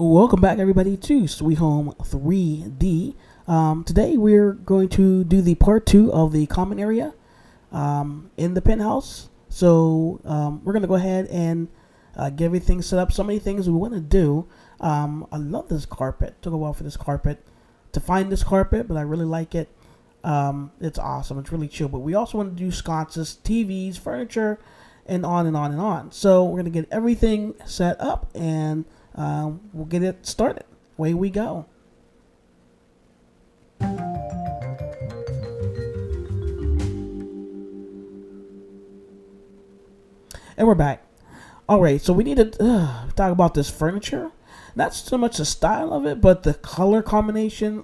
Welcome back, everybody, to Sweet Home 3D. Today we're going to do the part 2 of the common area in the penthouse. So we're going to go ahead and get everything set up. So many things we want to do. I love this carpet. Took a while for this carpet to find this carpet, but I really like it. It's awesome. It's really chill. But we also want to do sconces, TVs, furniture, and on and on and on. So we're going to get everything set up and we'll get it started. Away we go. And we're back. Alright, so we need to talk about this furniture. Not so much the style of it, but the color combination.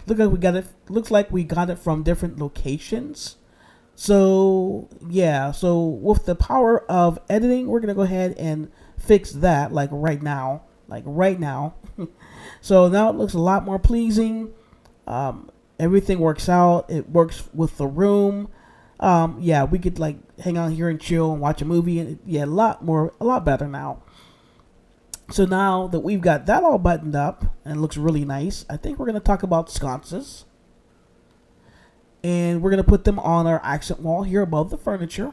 Looks like we got it from different locations. So yeah, so with the power of editing, we're gonna go ahead and fix that right now. So now it looks a lot more pleasing. Everything works out. It works with the room. Yeah, we could hang out here and chill and watch a movie, and a lot better now. So now that we've got that all buttoned up and it looks really nice, I think we're going to talk about sconces. And we're going to put them on our accent wall here above the furniture.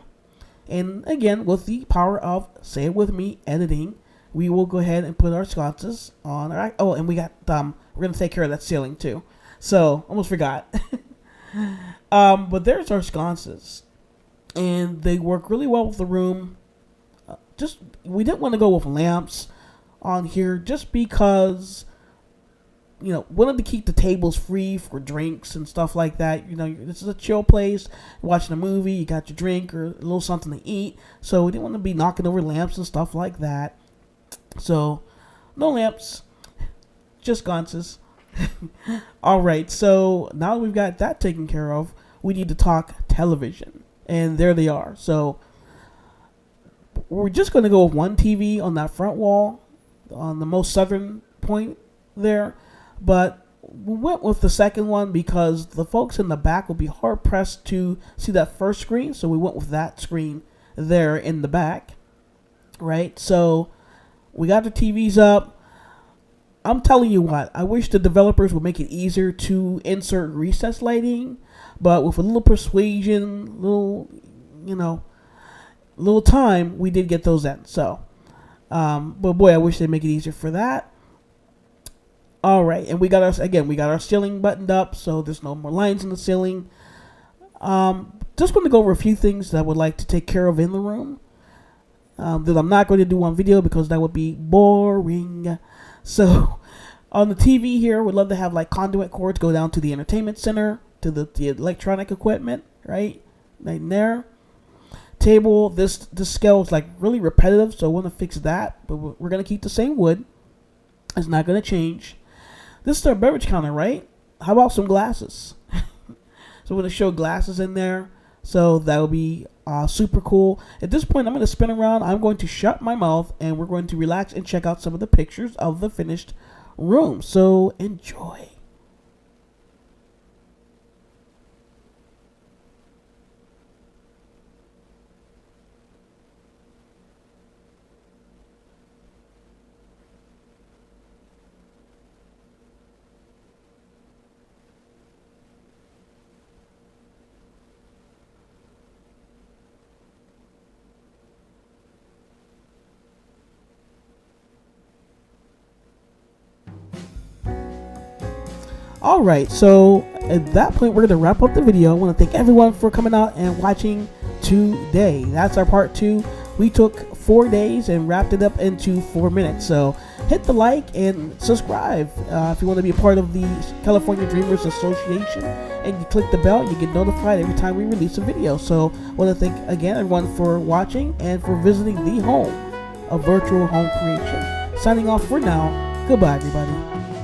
And again, with the power of, say it with me, editing, we will go ahead and put our sconces on our... Oh, and we got... we're going to take care of that ceiling too. So, almost forgot. But there's our sconces. And they work really well with the room. We didn't want to go with lamps on here just because, wanted to keep the tables free for drinks and stuff like that. This is a chill place. You're watching a movie, you got your drink or a little something to eat. So we didn't want to be knocking over lamps and stuff like that. So, no lamps, just sconces. Alright, so now that we've got that taken care of, we need to talk television. And there they are. So, we're just going to go with one TV on that front wall, on the most southern point there. But we went with the second one because the folks in the back will be hard pressed to see that first screen. So we went with that screen there in the back. Right? So we got the TVs up. I'm telling you what, I wish the developers would make it easier to insert recessed lighting. But with a little persuasion, little time, we did get those in. So, but boy, I wish they'd make it easier for that. All right, and we got our ceiling buttoned up, so there's no more lines in the ceiling. Just want to go over a few things that I would like to take care of in the room that I'm not going to do on video because that would be boring. So, on the TV here, we'd love to have conduit cords go down to the entertainment center, to the electronic equipment, right in there. Table, this scale is really repetitive, so I want to fix that, but we're going to keep the same wood. It's not going to change. This is our beverage counter, right? How about some glasses? So we're going to show glasses in there, so that will be super cool. At this point, I'm going to spin around. I'm going to shut my mouth, and we're going to relax and check out some of the pictures of the finished room. So enjoy. Alright, so at that point we're going to wrap up the video. I want to thank everyone for coming out and watching today. That's our part 2. We took 4 days and wrapped it up into 4 minutes. So hit the like and subscribe if you want to be a part of the California Dreamers Association. And you click the bell, you get notified every time we release a video. So I want to thank again everyone for watching and for visiting the home of virtual home creation. Signing off for now. Goodbye, everybody.